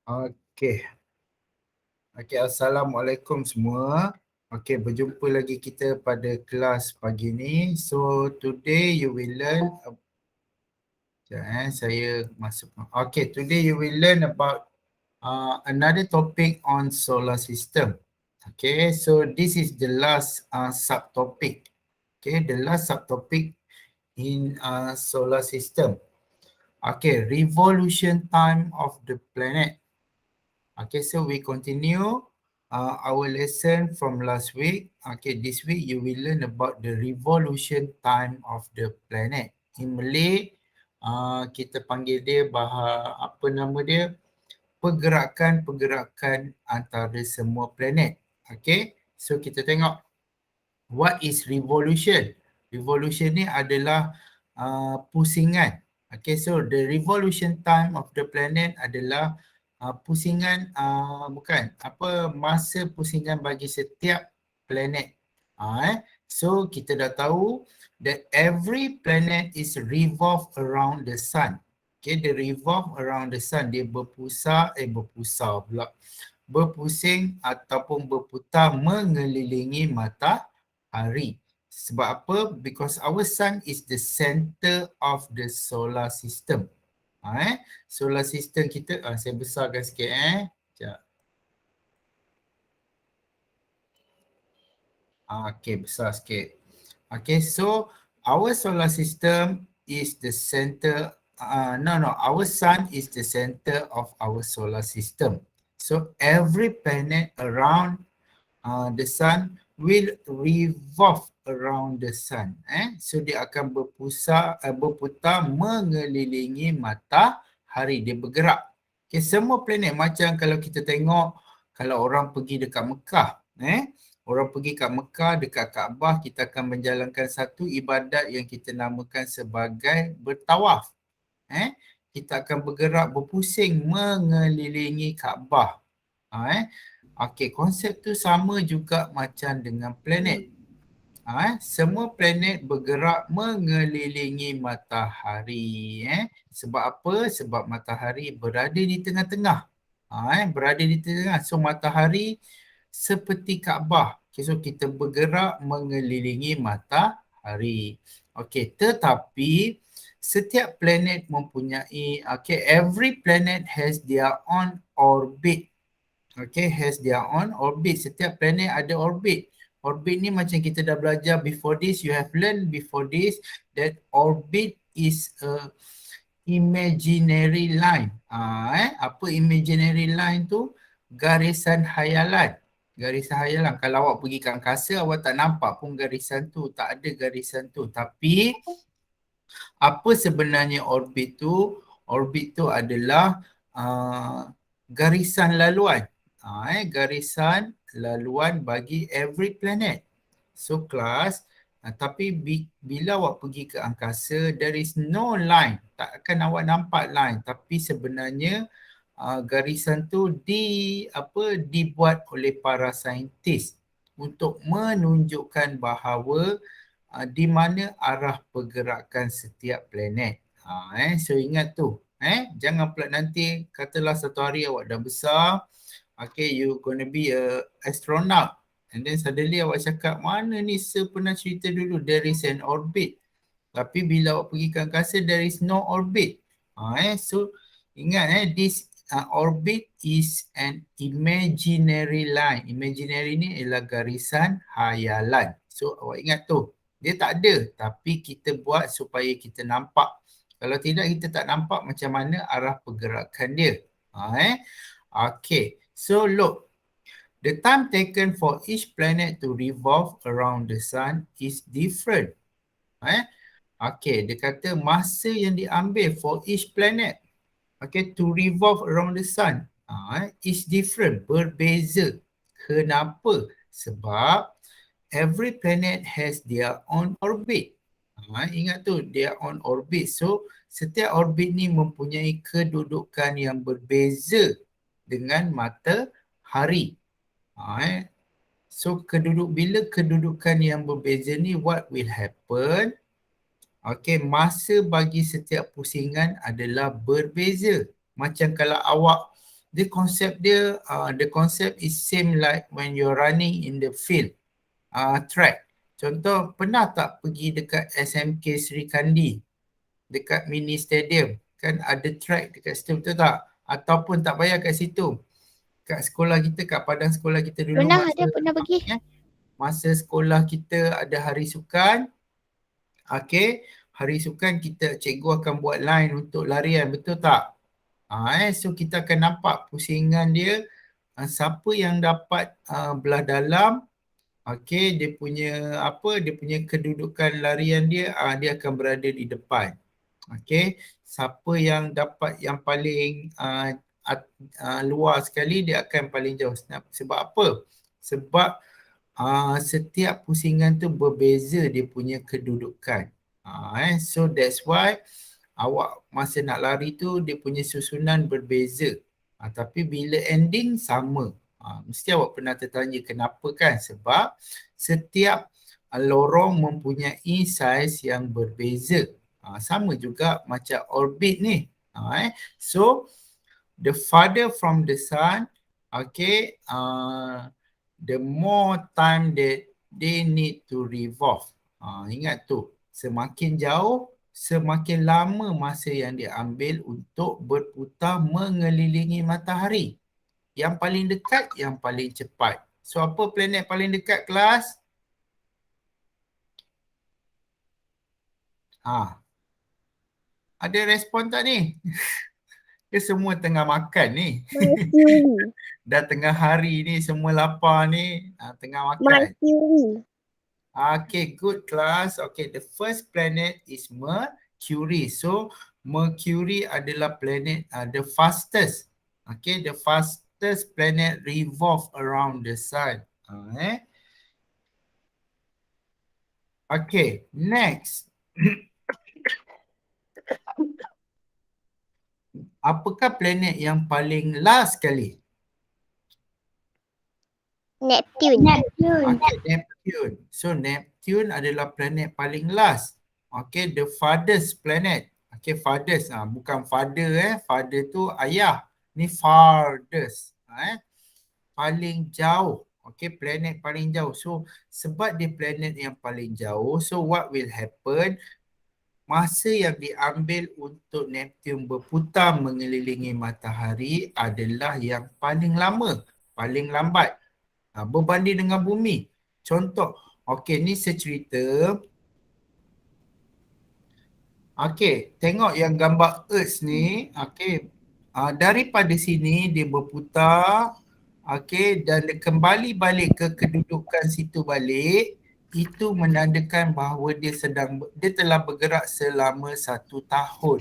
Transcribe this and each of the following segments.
Okey. Assalamualaikum semua. Okey, berjumpa lagi kita pada kelas pagi ni. So, today you will learn saya masuk. Okay, today you will learn about another topic on solar system. Okay, so this is the last subtopic. Okay, the last subtopic in solar system. Okay, revolution time of the planet. Okay, so we continue our lesson from last week. Okay, this week you will learn about the revolution time of the planet. In Malay, kita panggil dia apa nama dia? Pergerakan-pergerakan antara semua planet. Okay, so kita tengok what is revolution. Revolution ni adalah pusingan. Okay, so the revolution time of the planet adalah pusingan masa pusingan bagi setiap planet. So kita dah tahu that every planet is revolve around the sun. Okay, they revolve around the sun. Dia berpusing ataupun berputar mengelilingi matahari. Sebab apa? Because our sun is the center of the solar system. Solar system kita, saya besarkan sikit Sekejap. Okay, besar sikit. Okay, so our solar system is the center, our sun is the center of our solar system. So every planet around the sun will revolve around the sun. So dia akan berputar mengelilingi matahari, dia bergerak. Okay, semua planet macam kalau kita tengok, kalau orang pergi dekat Mekah, orang pergi kat Mekah dekat Kaabah, kita akan menjalankan satu ibadat yang kita namakan sebagai bertawaf. Kita akan bergerak berpusing mengelilingi Kaabah. Okey, konsep tu sama juga macam dengan planet. Semua planet bergerak mengelilingi matahari. Sebab apa? Sebab matahari berada di tengah-tengah. Berada di tengah. So matahari seperti Kaabah. Okay, so kita bergerak mengelilingi matahari. Okey, tetapi setiap planet mempunyai, every planet has their own orbit. Okay, has their own orbit. Setiap planet ada orbit. Orbit ni macam kita dah belajar before this. You have learned before this that orbit is a imaginary line. Apa imaginary line tu? Garisan hayalan. Garisan hayalan. Kalau awak pergi ke angkasa, awak tak nampak pun garisan tu. Tak ada garisan tu. Tapi apa sebenarnya orbit tu? Orbit tu adalah garisan laluan. Garisan laluan bagi every planet. So class, tapi bila awak pergi ke angkasa, there is no line. Tak akan awak nampak line. Tapi sebenarnya garisan tu dibuat oleh para saintis untuk menunjukkan bahawa di mana arah pergerakan setiap planet. So ingat tu. Jangan pula nanti katalah satu hari awak dah besar, okay, you gonna be a astronaut. And then suddenly awak cakap, mana ni saya pernah cerita dulu, there is an orbit. Tapi bila awak pergi ke angkasa, there is no orbit. So ingat this orbit is an imaginary line. Imaginary ni ialah garisan hayalan. So awak ingat tu, dia tak ada, tapi kita buat supaya kita nampak. Kalau tidak, kita tak nampak macam mana arah pergerakan dia. Okay, so look. The time taken for each planet to revolve around the sun is different. Okay, dia kata masa yang diambil for each planet, okay, to revolve around the sun is different, berbeza. Kenapa? Sebab every planet has their own orbit. Ingat tu, their own orbit. So, setiap orbit ni mempunyai kedudukan yang berbeza dengan matahari. So, bila kedudukan yang berbeza ni, what will happen? Okay, masa bagi setiap pusingan adalah berbeza. Macam kalau awak the concept is same like when you're running in the field, track. Contoh, pernah tak pergi dekat SMK Sri Kandi, dekat mini stadium, kan ada track dekat situ, betul tak? Ataupun tak payah kat situ, kat sekolah kita, kat padang sekolah kita dulu, Pernah pergi. masa sekolah kita ada hari sukan. Okay, hari sukan kita, cikgu akan buat line untuk larian, betul tak? So kita akan nampak pusingan dia, siapa yang dapat belah dalam. Okey, dia punya kedudukan larian dia, dia akan berada di depan. Okey, siapa yang dapat yang paling luar sekali, dia akan paling jauh. Sebab apa? Sebab setiap pusingan tu berbeza dia punya kedudukan. So that's why awak masa nak lari tu dia punya susunan berbeza. Tapi bila ending sama. Mesti awak pernah tertanya kenapa kan? Sebab setiap lorong mempunyai saiz yang berbeza. Sama juga macam orbit ni. So the farther from the sun, okay, the more time that they need to revolve. Ingat tu, semakin jauh, semakin lama masa yang diambil untuk berputar mengelilingi matahari. Yang paling dekat, yang paling cepat. So apa planet paling dekat kelas? Ada respon tak ni? Dia semua tengah makan ni. Mercury. Dah tengah hari ni, semua lapar ni, tengah makan. Mercury. Okay, good class. Okay, the first planet is Mercury. So Mercury adalah planet the fastest. Okay, the fastest planet revolve around the sun. Okay, next. Apakah planet yang paling last sekali? Neptune. Okay, Neptune. So Neptune adalah planet paling last. Okay, the farthest planet. Okay, farthest. Bukan father Father tu ayah. Ni farthest. Paling jauh. Okay, planet paling jauh. So sebab dia planet yang paling jauh, so what will happen? Masa yang diambil untuk Neptune berputar mengelilingi matahari adalah yang paling lama, paling lambat. Berbanding dengan bumi. Contoh, okey, ni secerita. Okey, tengok yang gambar Earth ni. Okey, daripada sini dia berputar. Okey, dan dia kembali balik ke kedudukan situ balik. Itu menandakan bahawa dia telah bergerak selama 1 tahun.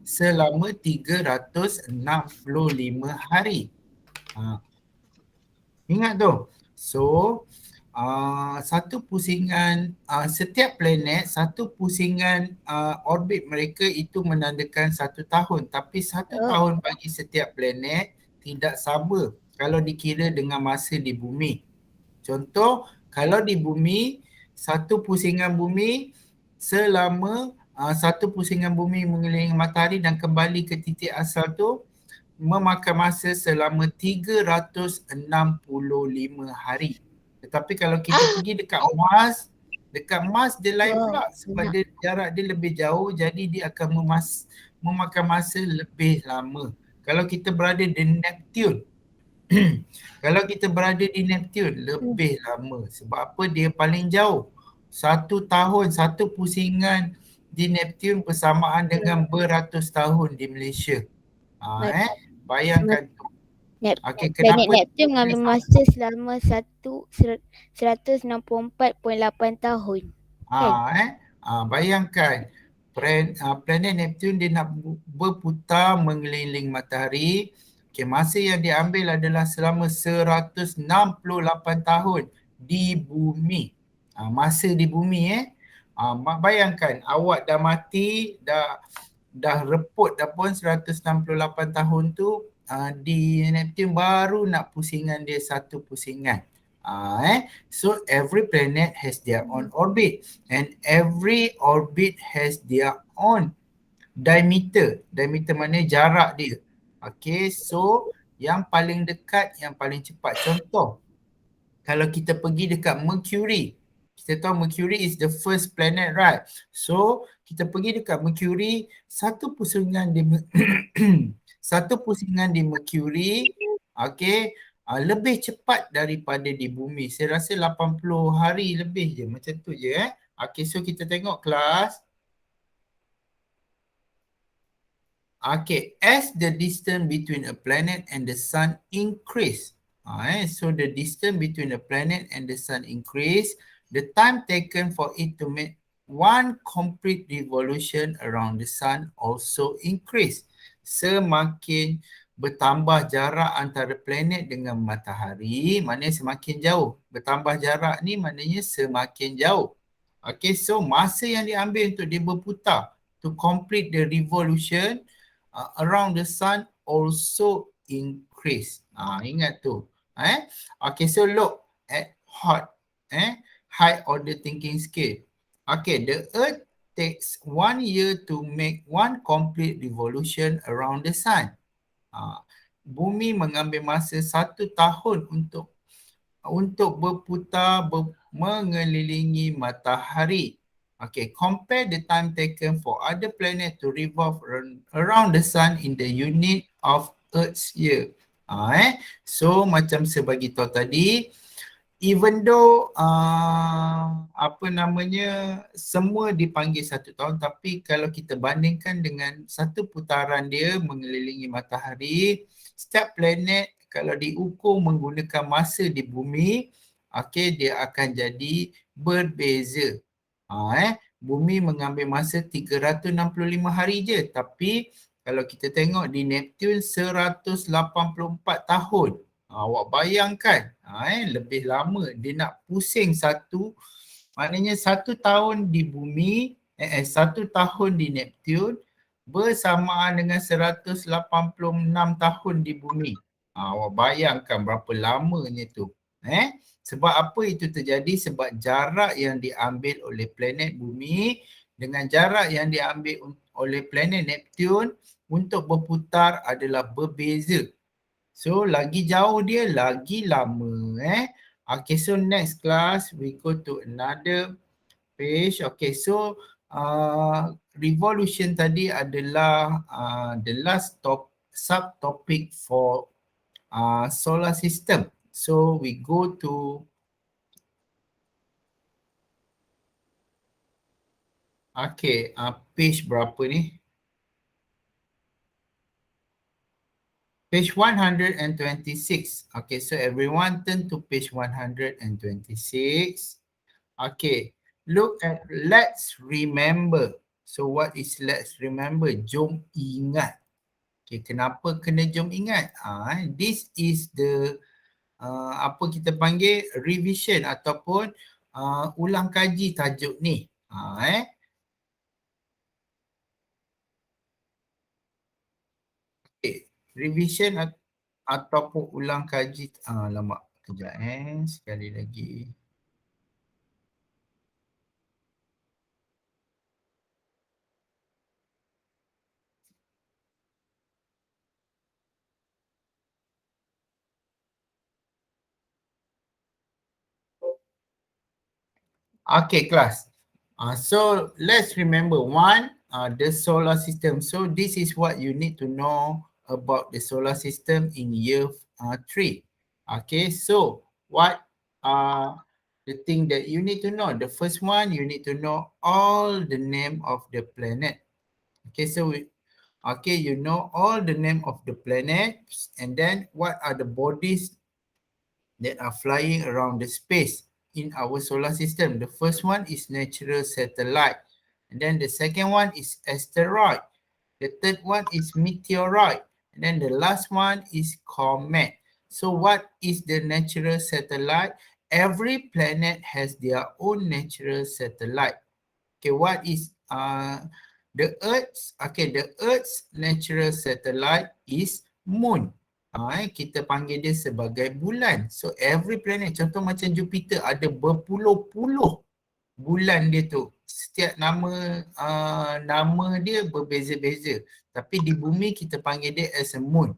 Selama 365 hari. Ingat tu. So, satu pusingan, setiap planet, satu pusingan orbit mereka itu menandakan 1 tahun. Tapi 1 tahun bagi setiap planet tidak sama kalau dikira dengan masa di bumi. Contoh, kalau di bumi, satu pusingan bumi selama satu pusingan bumi mengelilingi matahari dan kembali ke titik asal tu memakan masa selama 365 hari. Tetapi kalau kita pergi dekat Mars dia lain pula sebab dia, jarak dia lebih jauh, jadi dia akan memakan masa lebih lama. Kalau kita berada di Neptune, kalau kita berada di Neptune lebih lama. Sebab apa? Dia paling jauh. 1 tahun, satu pusingan di Neptune bersamaan dengan beratus tahun di Malaysia. Bayangkan tu. Okay, Planet kenapa Neptune mengambil masa selama 164.8 tahun. Bayangkan planet Neptune dia nak berputar mengeliling matahari. Okay, masa yang diambil adalah selama 168 tahun di bumi. Masa di bumi bayangkan awak dah mati, dah reput dah pun 168 tahun tu, di Neptune baru nak pusingan dia satu pusingan. So every planet has their own orbit and every orbit has their own diameter. Diameter mana jarak dia. Okay, so yang paling dekat, yang paling cepat. Contoh, kalau kita pergi dekat Mercury, kita tahu Mercury is the first planet, right? So, kita pergi dekat Mercury, satu pusingan di satu pusingan di Mercury, okay, lebih cepat daripada di bumi. Saya rasa 80 hari lebih je, macam tu je. Okay, so kita tengok kelas. Okay, as the distance between a planet and the sun increase, so the distance between the planet and the sun increase, the time taken for it to make one complete revolution around the sun also increase. Semakin bertambah jarak antara planet dengan matahari, maknanya semakin jauh. Bertambah jarak ni maknanya semakin jauh. Okay, so masa yang diambil untuk dia berputar to complete the revolution around the sun also increase. Ingat tu. Okay, so look at high order thinking scale. Okay, the earth takes 1 year to make one complete revolution around the sun. Bumi mengambil masa 1 tahun untuk berputar mengelilingi matahari. Okay, compare the time taken for other planet to revolve around the sun in the unit of Earth's year. So macam saya bagi tahu tadi, even though semua dipanggil 1 tahun, tapi kalau kita bandingkan dengan satu putaran dia mengelilingi matahari, setiap planet kalau diukur menggunakan masa di bumi, okay, dia akan jadi berbeza. Bumi mengambil masa 365 hari je, tapi kalau kita tengok di Neptune 184 tahun. Awak bayangkan, lebih lama dia nak pusing maknanya 1 tahun di bumi, 1 tahun di Neptune bersamaan dengan 186 tahun di bumi. Awak bayangkan berapa lamanya tu. Sebab apa itu terjadi? Sebab jarak yang diambil oleh planet bumi dengan jarak yang diambil oleh planet Neptune untuk berputar adalah berbeza. So lagi jauh dia, lagi lama. Okay, so next class we go to another page. Okay, so revolution tadi adalah the last subtopic for solar system. So we go to page berapa ni? Page 126. Okay, so everyone turn to page 126. Okay, look at let's remember. So what is let's remember? Jom ingat. Okay, kenapa kena jom ingat? This is the apa kita panggil revision ataupun ulang kaji tajuk ni. Okay, revision ataupun ulang kaji. Lama kejap sekali lagi. Okay, class. So let's remember the solar system. So this is what you need to know about the solar system in year 3. Okay, so what are the thing that you need to know? The first one, you need to know all the name of the planet. Okay, so you know all the name of the planets, and then what are the bodies that are flying around the space in our solar system. The first one is natural satellite. And then the second one is asteroid. The third one is meteorite. And then the last one is comet. So what is the natural satellite? Every planet has their own natural satellite. Okay, what is the Earth's? Okay, the Earth's natural satellite is moon. Kita panggil dia sebagai bulan. So every planet, contoh macam Jupiter ada berpuluh-puluh bulan dia tu. Setiap nama dia berbeza-beza. Tapi di bumi kita panggil dia as a moon.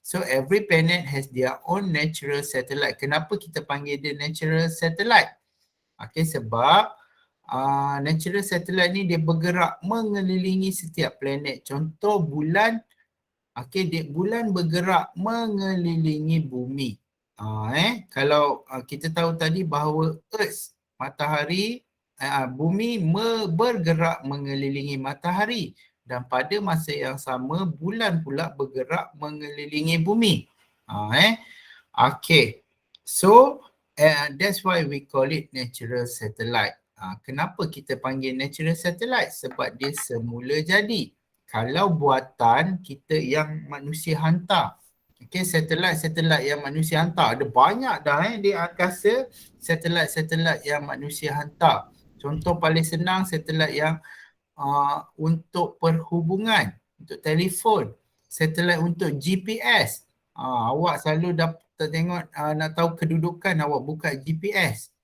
So every planet has their own natural satellite. Kenapa kita panggil dia natural satellite? Okay, sebab natural satellite ni dia bergerak mengelilingi setiap planet. Contoh bulan, bulan bergerak mengelilingi bumi. Kalau kita tahu tadi bahawa Earth, matahari, bumi bergerak mengelilingi matahari, dan pada masa yang sama bulan pula bergerak mengelilingi bumi. So that's why we call it natural satellite. Kenapa kita panggil natural satellite? Sebab dia semula jadi. Kalau buatan kita yang manusia hantar. Satelit-satelit yang manusia hantar. Ada banyak dah di angkasa satelit-satelit yang manusia hantar. Contoh paling senang satelit yang untuk perhubungan, untuk telefon, satelit untuk GPS. Awak selalu dapat tengok nak tahu kedudukan, awak buka GPS.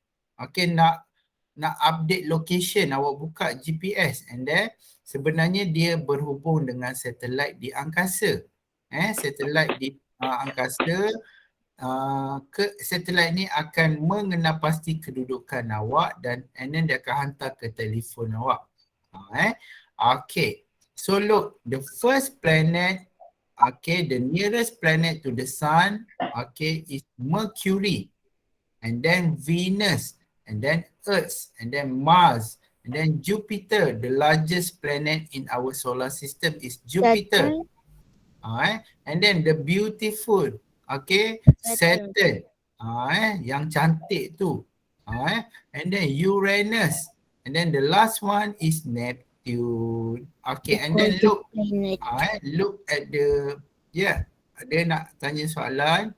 Nak update location, awak buka GPS, and then sebenarnya dia berhubung dengan satelit di angkasa. Satelit di angkasa, satelit ni akan mengenal pasti kedudukan awak and then dia akan hantar ke telefon awak. So look, the first planet, the nearest planet to the sun, is Mercury, and then Venus, and then Earth, and then Mars, and then Jupiter. The largest planet in our solar system is Jupiter. And then the beautiful, Saturn, yang cantik tu. And then Uranus, and then the last one is Neptune. And then look at the, ada nak tanya soalan.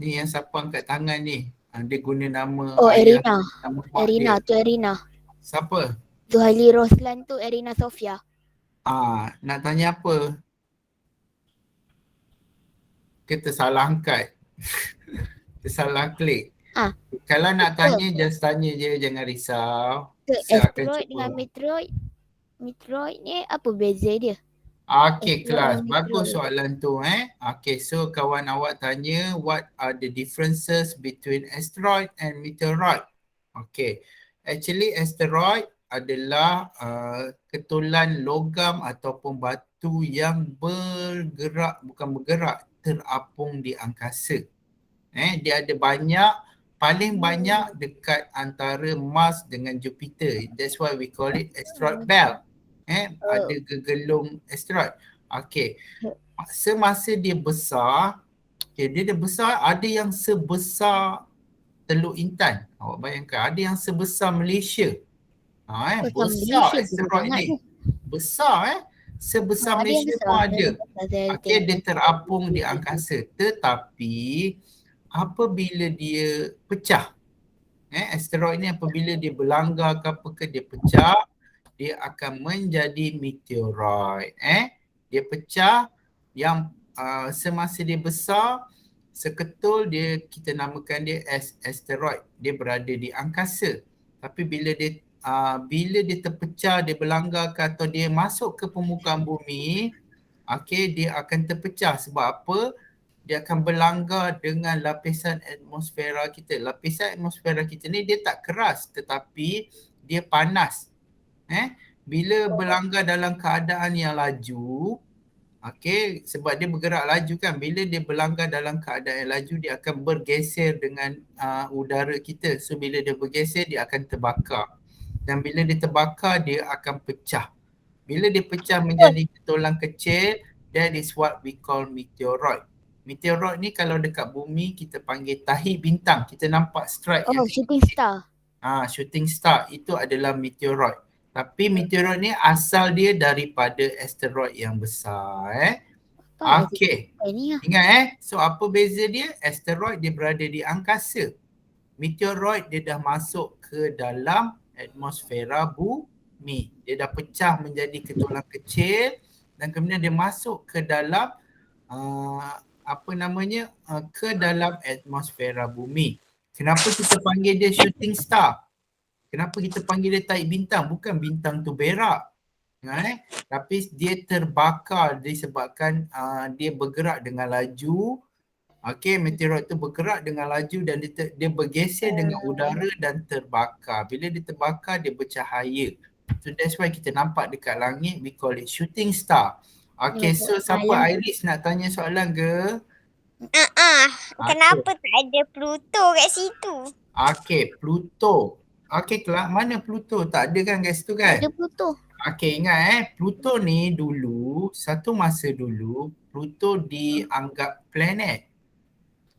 Ni yang siapa angkat tangan ni? Dia guna nama Erina. Nama Erina dia. tu Erina. Siapa? Zuhaili Roslan tu Erina Sofia. Nak tanya apa? Kita salah angkat. Tersalah klik. Kalau nak tanya, just tanya je, jangan risau. Asteroid dengan meteoroid ni apa beza dia? Kelas. Bagus soalan tu. So kawan awak tanya, what are the differences between asteroid and meteoroid? Actually asteroid adalah ketulan logam ataupun batu yang terapung di angkasa. Dia ada paling banyak dekat antara Mars dengan Jupiter. That's why we call it asteroid belt. Ada gegelung asteroid. Semasa dia besar, dia besar, ada yang sebesar Teluk Intan. Awak bayangkan, ada yang sebesar Malaysia. Besar asteroid ni. Besar sebesar Malaysia pun ada. Dia terapung di angkasa. Tetapi apabila dia pecah, asteroid ni apabila dia berlanggar ke apa ke, dia pecah, dia akan menjadi meteoroid. Dia pecah, yang semasa dia besar, seketul dia, kita namakan dia as asteroid. Dia berada di angkasa. Tapi bila dia terpecah, dia berlanggar ke atau dia masuk ke permukaan bumi, dia akan terpecah. Sebab apa? Dia akan berlanggar dengan lapisan atmosfera kita. Lapisan atmosfera kita ni dia tak keras tetapi dia panas. Bila berlanggar dalam keadaan yang laju, sebab dia bergerak laju kan, bila dia berlanggar dalam keadaan yang laju, dia akan bergeser dengan udara kita. So bila dia bergeser, dia akan terbakar. Dan bila dia terbakar, dia akan pecah. Bila dia pecah menjadi ketulang kecil, that is what we call meteoroid. Meteoroid ni kalau dekat bumi kita panggil tahi bintang. Kita nampak stripe. Shooting star. Shooting star itu adalah meteoroid. Tapi meteoroid ni asal dia daripada asteroid yang besar. Ingat so apa beza dia? Asteroid dia berada di angkasa. Meteoroid dia dah masuk ke dalam atmosfera bumi. Dia dah pecah menjadi ketulang kecil dan kemudian dia masuk ke dalam ke dalam atmosfera bumi. Kenapa kita panggil dia shooting star? Kenapa kita panggil dia tahi bintang? Bukan bintang tu berak. Tapi dia terbakar disebabkan dia bergerak dengan laju. Okey, meteoroid tu bergerak dengan laju dan dia bergeser dengan udara dan terbakar. Bila dia terbakar, dia bercahaya. So that's why kita nampak dekat langit, we call it shooting star. Okey, so siapa Iris nak tanya soalan ke? Kenapa tak ada Pluto kat situ? Okey, Pluto. Okey, Kelak, mana Pluto? Tak ada kan kat situ kan? Ada Pluto. Okey, ingat Pluto ni dulu, satu masa dulu, Pluto dianggap planet.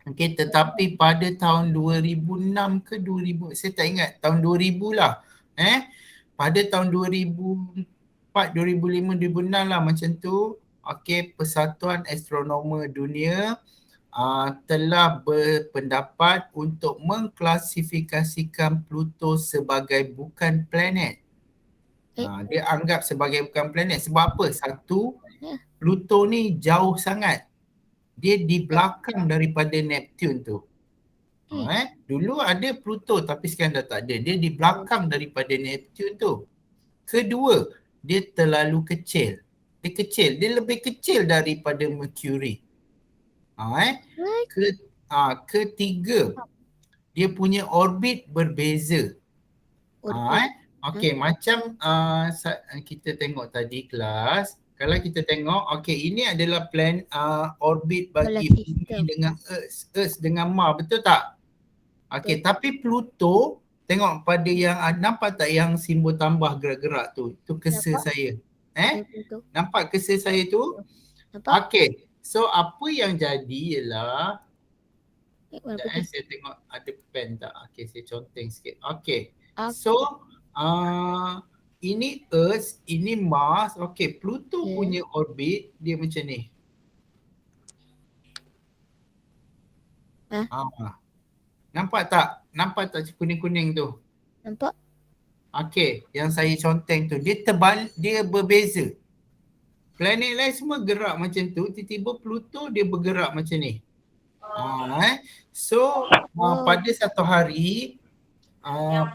Okey, tetapi pada tahun 2006 ke 2000, saya tak ingat, tahun 2000 lah. Pada tahun 2004, 2005, 2006 lah macam tu. Okey, Persatuan Astronomer Dunia telah berpendapat untuk mengklasifikasikan Pluto sebagai bukan planet. Dia anggap sebagai bukan planet. Sebab apa? Satu, Pluto ni jauh sangat. Dia di belakang daripada Neptune tu. Dulu ada Pluto tapi sekarang dah tak ada. Dia di belakang daripada Neptune tu. Kedua, dia terlalu kecil. Dia kecil. Dia lebih kecil daripada Mercury. Ketiga, dia punya orbit berbeza. Okey, macam kita tengok tadi kelas. Kalau kita tengok, okey, ini adalah plan orbit bagi bumi dengan Earth dengan Mars, betul tak? Okey, tapi Pluto, tengok pada yang nampak tak yang simbol tambah gerak-gerak tu? Itu kesa saya. Nampak kesa saya tu? Okey, so apa yang jadi ialah saya tengok ada pen tak? Okey, saya conteng sikit. Okey. So ini Earth, ini Mars. Okey, Pluto punya orbit dia macam ni. Nampak tak? Nampak tak kuning-kuning tu? Nampak. Okey, yang saya conteng tu dia berbeza. Planet lain semua gerak macam tu, tiba-tiba Pluto dia bergerak macam ni. So pada satu hari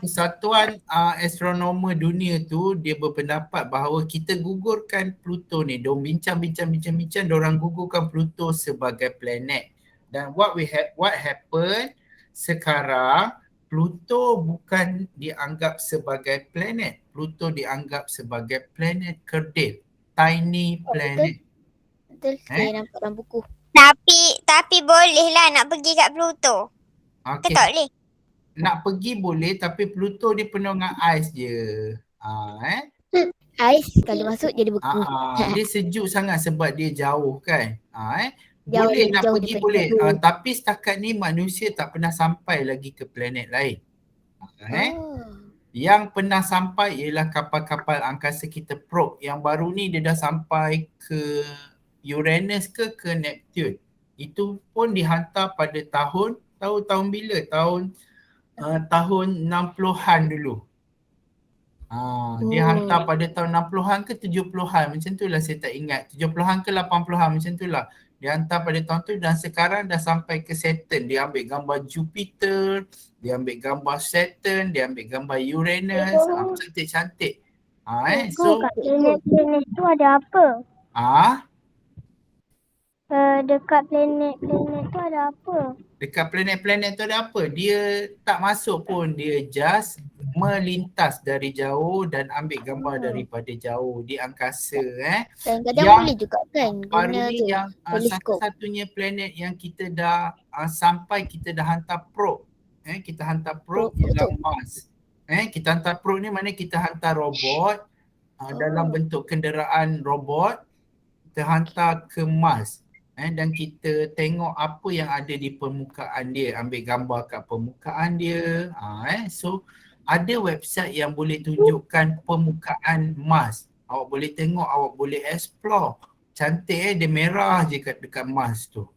Persatuan Astronomer Dunia tu dia berpendapat bahawa kita gugurkan Pluto ni. Diorang bincang, diorang gugurkan Pluto sebagai planet. Dan what happened sekarang, Pluto bukan dianggap sebagai planet. Pluto dianggap sebagai planet kerdil. Tiny planet. Betul, saya nampak dalam buku. Tapi bolehlah nak pergi kat Pluto. Okay. Ke tak boleh? Nak pergi boleh tapi Pluto dia penuh dengan ais je. Ais kalau masuk jadi beku. Dia sejuk sangat sebab dia jauh kan. Jauh, Boleh nak jauh pergi daripada boleh. Pluto. Tapi setakat ni manusia tak pernah sampai lagi ke planet lain. Yang pernah sampai ialah kapal-kapal angkasa kita probe. Yang baru ni dia dah sampai ke Uranus ke Neptune. Itu pun dihantar pada tahun bila? Tahun 60-an dulu. Dia hantar pada tahun 60-an ke 70-an macam tu lah, saya tak ingat. 70-an ke 80-an macam tu lah. Dia hantar pada tahun tu dan sekarang dah sampai ke Saturn. Dia ambil gambar Jupiter, dia ambil gambar Saturn, dia ambil gambar Uranus. Cantik-cantik. So kat planet-planet tu ada apa? Dekat planet-planet tu ada apa? Dekat planet-planet tu ada apa? Dia tak masuk pun. Dia just melintas dari jauh dan ambil gambar daripada jauh di angkasa. Kadang-kadang boleh juga kan Baru guna ni tu yang teleskop. satu-satunya planet yang kita dah sampai, kita dah hantar probe. Kita hantar probe ialah Mars. Kita hantar probe ni mana kita hantar robot dalam bentuk kenderaan robot. Kita hantar ke Mars. Dan kita tengok apa yang ada di permukaan dia, ambil gambar kat permukaan dia. So ada website yang boleh tunjukkan permukaan Mars. Awak boleh tengok, awak boleh explore. Cantik dia merah je dekat Mars tu.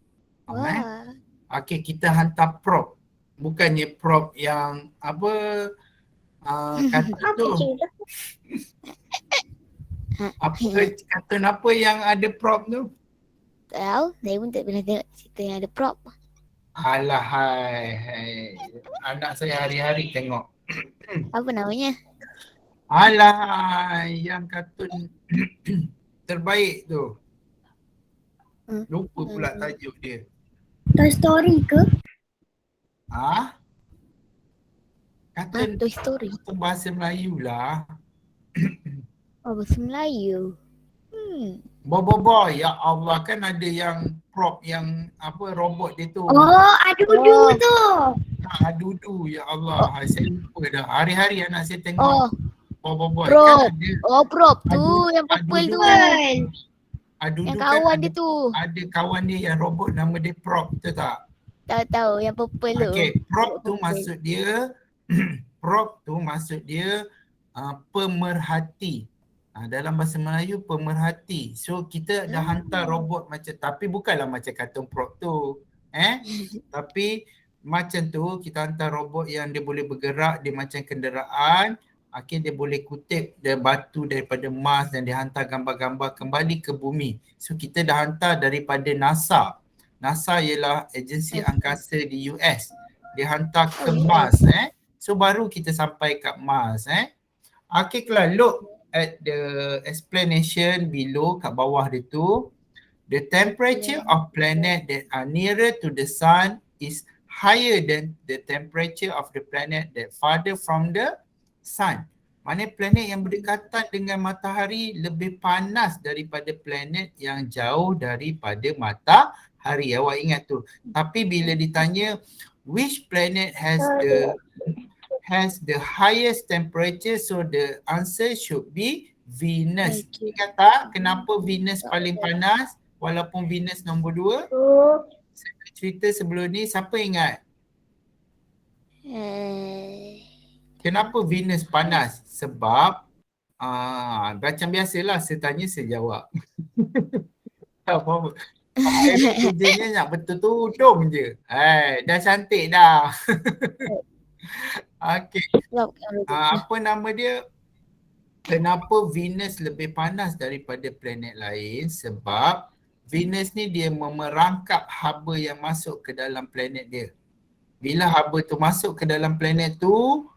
Okay, kita hantar probe. Bukannya probe yang apa kata tu. Kata apa yang ada probe tu? Tahu, saya pun tak pernah tengok cerita yang ada prop. Alah hai. Anak saya hari-hari tengok. Apa namanya? Alah, yang kartun terbaik tu. Lupa pula tajuk dia. Toy Story ke? Ah, kartun Toy Story. bahasa Melayu lah. Oh, bahasa Melayu. Bobo, ya Allah, kan ada yang prop yang apa robot dia tu. Oh, adudu tu. Adudu, ya Allah. Saya lupa dah. Hari-hari anak saya tengok Oh, Bobo. prop. Kan ada Oh, prop tu. Aduh, Yang purple tu. Adudu Yang kan kawan ada, dia tu. ada kawan dia yang robot nama dia prop, betul tak? Tahu-tahu. Yang purple tu. Okey, prop tu Purple. maksud dia prop tu maksud dia pemerhati. Dalam bahasa Melayu pemerhati. So kita dah hantar robot macam, tapi bukanlah macam kartun prop tu. Tapi macam tu kita hantar robot yang dia boleh bergerak, dia macam kenderaan. Dia boleh kutip dia batu daripada Mars dan dia hantar gambar-gambar kembali ke bumi. So kita dah hantar daripada NASA. NASA ialah agensi angkasa di US. Dia hantar ke Mars. So baru kita sampai kat Mars. Okay, Kelah, look at the explanation below kat bawah dia tu. The temperature of planet that are nearer to the sun is higher than the temperature of the planet that farther from the sun. Maknanya planet yang berdekatan dengan matahari lebih panas daripada planet yang jauh daripada matahari. Awak ingat tu. Tapi bila ditanya which planet has the highest temperature, so the answer should be Venus. Ingat tak kenapa Venus paling panas walaupun Venus nombor 2? Saya cerita sebelum ni, siapa ingat? Kenapa Venus panas? Sebab macam biasalah, saya tanya saya jawab. Tak apa-apa. Kerjanya nak betul tudung je. Dah cantik dah. Okey. Apa nama dia? Kenapa Venus lebih panas daripada planet lain? Sebab Venus ni dia memerangkap haba yang masuk ke dalam planet dia. Bila haba tu masuk ke dalam planet tu,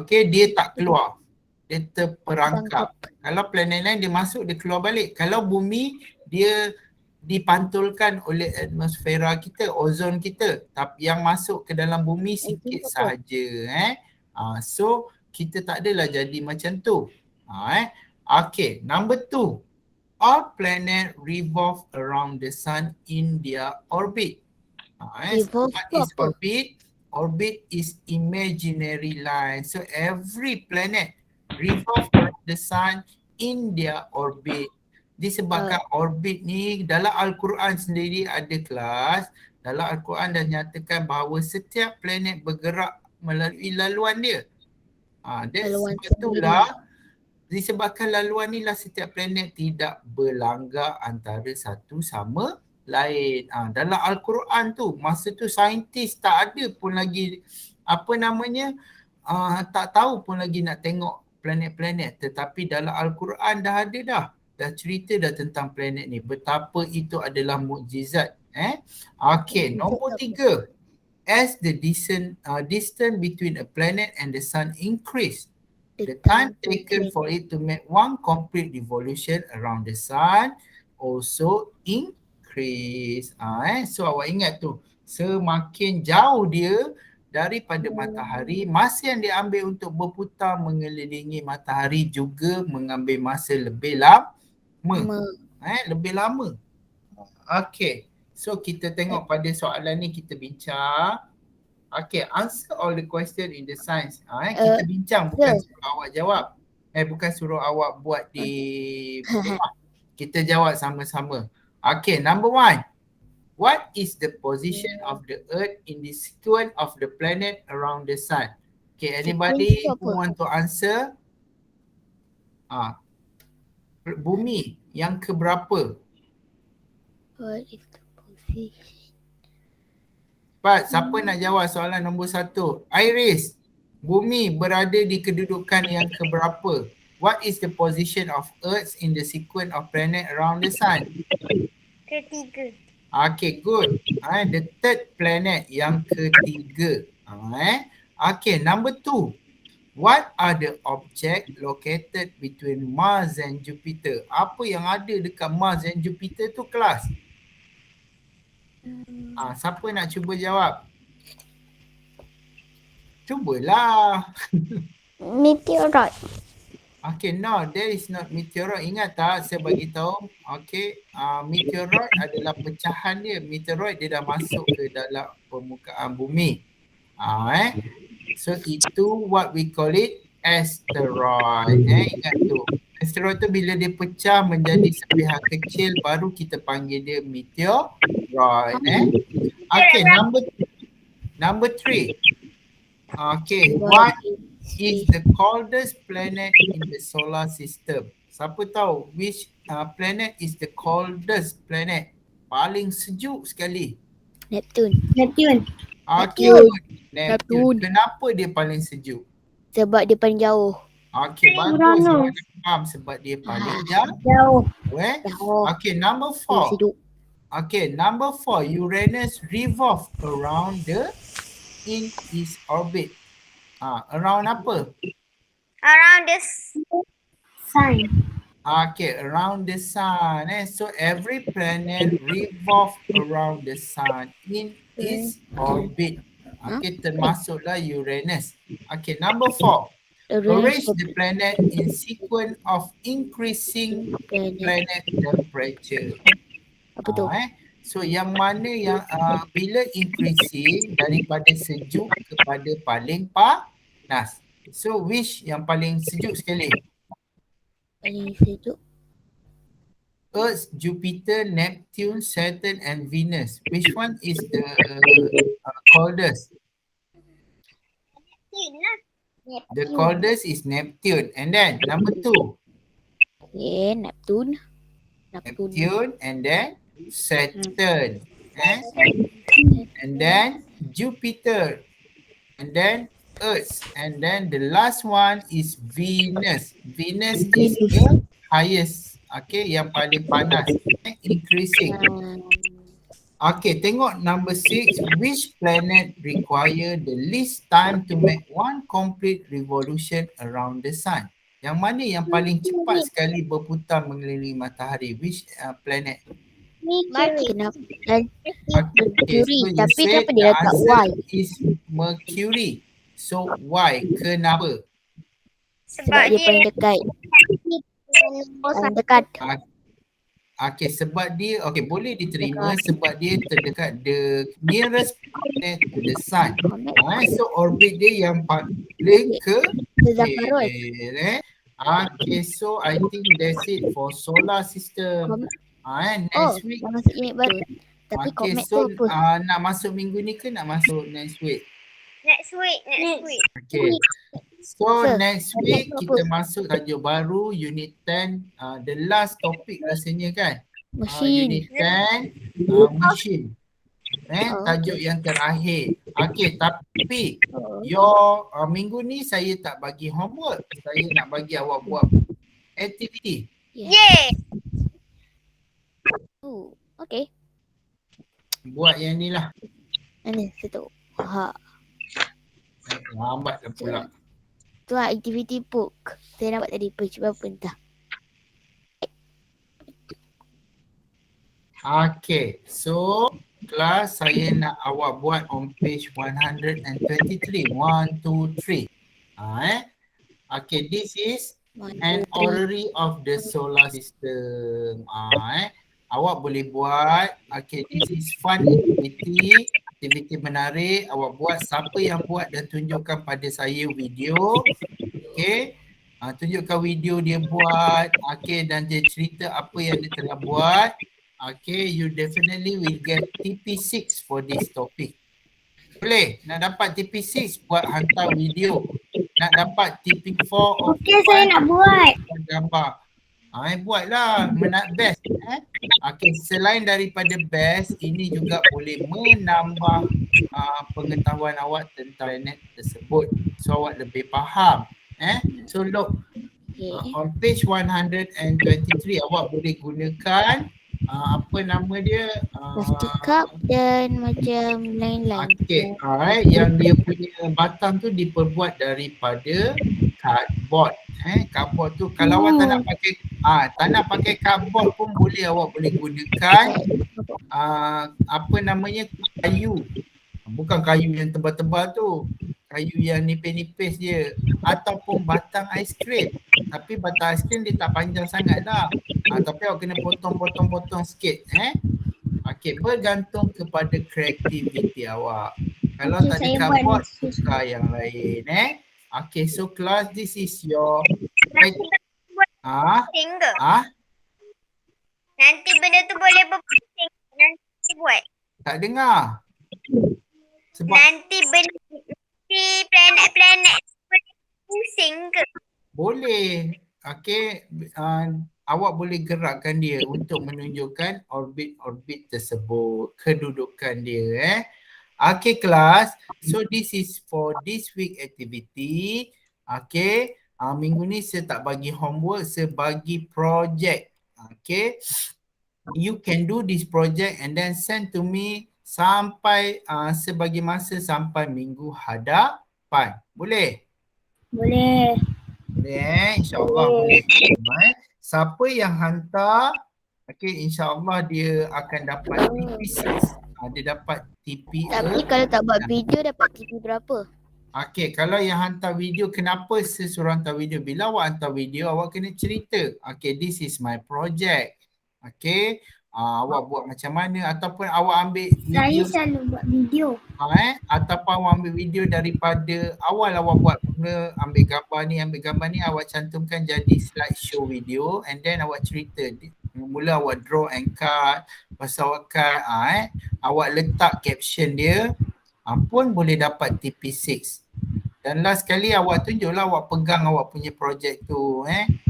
dia tak keluar. Dia terperangkap. Kalau planet lain dia masuk, dia keluar balik. Kalau bumi, dia dipantulkan oleh atmosfera kita, ozon kita. Tapi yang masuk ke dalam bumi sikit sahaja. So kita tak adalah jadi macam tu. Okay, number 2. All planet revolve around the sun in their orbit. What is orbit? Orbit is imaginary line. So every planet revolve around the sun in their orbit. Disebabkan orbit ni dalam Al-Quran sendiri ada kelas. Dalam Al-Quran dah nyatakan bahawa setiap planet bergerak melalui laluan dia. Sebab itulah disebabkan laluan ni lah setiap planet tidak berlanggar antara satu sama lain. Dalam Al-Quran tu, masa tu saintis tak ada pun lagi tak tahu pun lagi nak tengok planet-planet. Tetapi dalam Al-Quran dah ada dah. Dah cerita dah tentang planet ni. Betapa itu adalah mukjizat. Okay, nombor 3. As the distance between a planet and the sun increase, the time taken for it to make one complete revolution around the sun also increase. So awak ingat tu, semakin jauh dia daripada matahari, masa yang dia ambil untuk berputar mengelilingi matahari juga mengambil masa lebih lama. Lebih lama. Okay, so kita tengok pada soalan ni, kita bincang. Okay, answer all the question in the science. Kita bincang, bukan suruh awak jawab. Bukan suruh awak buat di rumah. Kita jawab sama-sama. Okay, number 1. What is the position of the earth in the sequence of the planet around the sun? Okay, anybody who want to answer? Bumi yang keberapa? What is the position? Cepat, siapa nak jawab soalan nombor 1? Iris, bumi berada di kedudukan yang keberapa? What is the position of Earth in the sequence of planet around the sun? Ketiga. Okay, good. The third planet yang ketiga. Okay, number 2. What are the object located between Mars and Jupiter? Apa yang ada dekat Mars and Jupiter tu kelas? Siapa nak cuba jawab? Cubalah. Meteoroid. Okay, no, there is not meteoroid. Ingat tak saya bagi tahu? Okay, meteoroid adalah pecahan dia. Meteoroid dia dah masuk ke dalam permukaan bumi. So itu what we call it asteroid. Ingat tu. Asteroid tu bila dia pecah menjadi sepihak kecil baru kita panggil dia meteoroid. Okay, number 3. Okay, what is the coldest planet in the solar system? Siapa tahu which planet is the coldest planet? Paling sejuk sekali. Neptune. Neptune. Okay, Neptune. Neptune. Kenapa dia paling sejuk? Sebab dia paling jauh. Okay, bagus. Uranus. Saya faham sebab dia paling jauh. Jauh. Jauh. Okay, number Paling 4. sejuk. Okay, number 4. Uranus revolve around in its orbit. Around apa? Around this. Sun. Okay, around the sun. So every planet revolve around the sun in its orbit. Okay, termasuklah Uranus. Okay, number 4. Arrange the planet in sequence of increasing planet temperature. Apa tu? So yang mana yang bila increasing daripada sejuk kepada paling panas. So which yang paling sejuk sekali? Paling sejuk. Earth, Jupiter, Neptune, Saturn and Venus. Which one is the coldest? The coldest is Neptune. And then number 2. Okay, Neptune. Neptune and then Saturn. And then Jupiter. And then Earth. And then the last one is Venus. Venus is the highest. Okay, yang paling panas. Increasing. Okay, tengok number 6. Which planet require the least time to make one complete revolution around the sun? Yang mana yang paling cepat sekali berputar mengelilingi matahari? Which planet? Kenapa? Okay, Mercury. so you Tapi said kenapa dia the letak answer Y? is Mercury. So why? Kenapa? Sebab dia paling dekat. Paling dekat. Okay, sebab dia, okay, boleh diterima sebab dia terdekat the nearest planet to the sun. So orbit dia yang paling ke Zafarul. Okay, so I think that's it for solar system. Next week. Dah masuk unit baru. Tapi Okay, komet so tu apa? nak masuk minggu ni ke nak masuk next week? Next week. Okay. So Sir, next week kita masuk tajuk baru unit 10, the last topic rasanya kan. Mesin. Unit 10 machine. Tajuk yang terakhir. Okay, tapi your minggu ni saya tak bagi homework. Saya nak bagi awak buat activity. Yay! Okay. Buat yang ni lah. Mana saya tahu. Lambat dah pula. Tu lah activity book. Saya dapat tadi cuba apa entah. Okay, so kelas saya nak awak buat on page 123. 1, 2, 3. Okay, this is an orrery of the solar system. Awak boleh buat. Okay, this is fun activity. Aktiviti menarik. Awak buat. Siapa yang buat dan tunjukkan pada saya video. Okay. Tunjukkan video dia buat. Okay, dan dia cerita apa yang dia telah buat. Okay, you definitely will get TP6 for this topic. Boleh? Nak dapat TP6 buat hantar video. Nak dapat TP4 Okay, saya nak buat. gambar. Buatlah best. Okay, selain daripada best, ini juga boleh menambah pengetahuan awak tentang planet tersebut. So awak lebih faham. So look, on page 123 awak boleh gunakan apa nama dia? Plastic cup dan macam lain-lain. Okay, alright. Yang dia punya batang tu diperbuat daripada cardboard. Cardboard tu kalau awak tak nak pakai cardboard pun boleh, awak boleh gunakan apa namanya, kayu. Bukan kayu yang tebal-tebal tu. Kayu yang nipis-nipis dia. Ataupun batang aiskrim. Tapi batang aiskrim dia tak panjang sangat dah. Tapi awak kena potong-potong sikit. Okay, bergantung kepada kreativiti awak. Kalau Okay, tak ada saya buat cardboard, next. tukar yang lain. Okay, so class, this is your Single. Nanti Nanti benda tu boleh berpusing. Nanti buat. tak dengar. Sebab Nanti benda si planet-planet boleh pusing ke? boleh. Okay, awak boleh gerakkan dia untuk menunjukkan orbit-orbit tersebut, kedudukan dia. Okay kelas, so this is for this week activity. Okay, minggu ni saya tak bagi homework, saya bagi project. Okay, you can do this project and then send to me sampai sebagi masa sampai minggu hadapan. Boleh? Boleh. Boleh, insyaAllah boleh. Siapa yang hantar, okay, insyaAllah dia akan dapat TP6. Dia dapat TP. Tapi kalau tak buat video dapat TV berapa? Okay, kalau yang hantar video, kenapa saya suruh hantar video? Bila awak hantar video, awak kena cerita. Okay, this is my project. Okay, awak buat macam mana, ataupun awak ambil Saya video. selalu buat video. Ataupun awak ambil video daripada awal awak buat, mula ambil gambar ni, awak cantumkan jadi slideshow video and then awak cerita. Mula awak draw and cut, lepas awak cut, awak letak caption dia, pun boleh dapat TP6. Dan last sekali awak tunjuklah, awak pegang awak punya projek tu,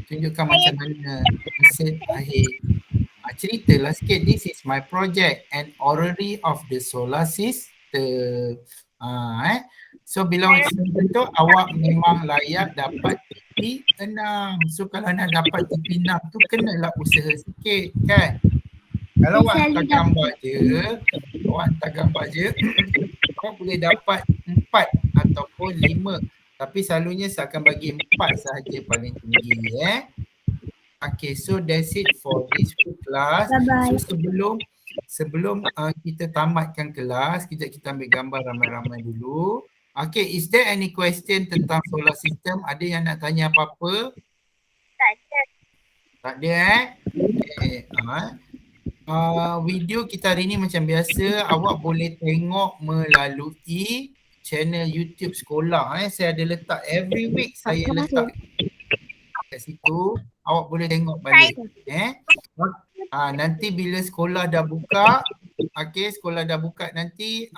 tunjukkan macam mana hasil akhir. Ceritalah sikit, this is my project, an orrery of the solar system. So bila awak bentuk, awak memang layak dapat TP6. So kalau nak dapat TP6 tu kenalah usaha sikit kan. Kalau awak hantar gambar je, awak boleh dapat 4 ataupun 5. Tapi selalunya saya akan bagi 4 sahaja paling tinggi. Okay, so that's it for this class. Bye-bye. So sebelum kita tamatkan kelas, kita ambil gambar ramai-ramai dulu. Okay, is there any question tentang solar system? Ada yang nak tanya apa-apa? Tak ada. Tak ada Okay. Video kita hari ni macam biasa, awak boleh tengok melalui channel YouTube sekolah. Saya ada letak every week, saya letak kat situ. Awak boleh tengok balik. Nanti bila sekolah dah buka, sekolah dah buka nanti,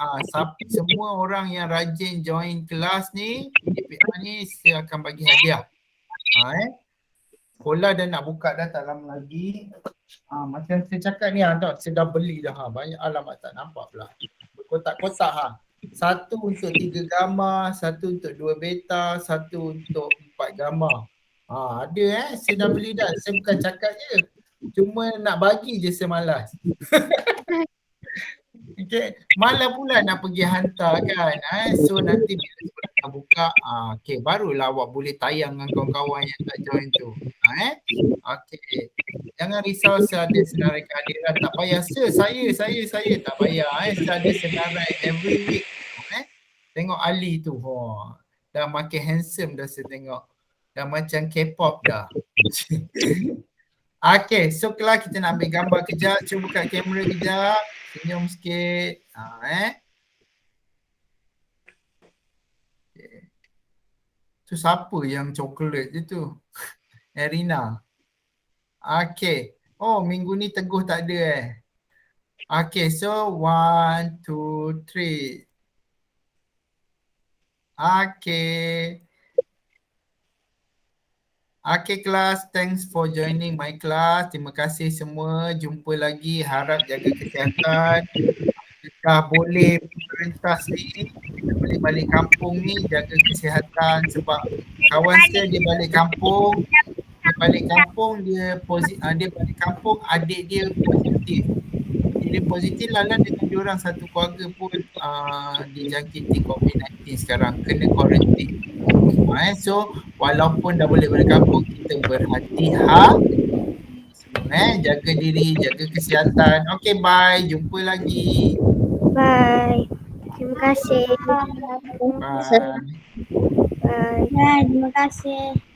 semua orang yang rajin join kelas ni, PDPA ni, saya akan bagi hadiah. Sekolah dah nak buka dah tak lama lagi. Macam saya cakap ni, saya dah beli dah. Banyak alamat tak nampak pula. Kotak-kotak. Satu untuk 3 gambar, satu untuk 2 beta, satu untuk 4 gambar. Ada saya dah beli dah. Saya bukan cakap je. Cuma nak bagi je saya malas. Okay. Malah pula nak pergi hantar kan. So nanti bila sekolah dah buka, barulah awak boleh tayang dengan kawan-kawan yang tak join tu. Okay. Jangan risau, saya ada senarai kehadiran. Tak payah saya tak payah. Saya ada senarai every week. Tengok Ali tu. Dah makin handsome dah saya tengok. Dah macam K-pop dah. Okay, so kelas kita nak ambil gambar kejap. Cuba buka kamera kejap. Senyum sikit. Okay. Tu siapa yang coklat je tu? Erina. Okay. Oh, minggu ni Teguh tak ada Okay, so 1, 2, 3. Okay. Okay kelas, thanks for joining my class. Terima kasih semua. Jumpa lagi. Harap jaga kesihatan. Dah boleh perentas ni, kita boleh balik kampung ni, jaga kesihatan sebab kawan saya dia balik kampung, dia balik kampung dia dia balik kampung, adik dia positif. Dia positif, Lala dengan diorang satu keluarga pun dijangkiti COVID-19 sekarang, kena quarantine. So walaupun dah boleh balik kampung, kita berhati-hati semua, jaga diri, jaga kesihatan. Okay, bye, jumpa lagi. Bye. Terima kasih. Bye. Bye. Terima kasih.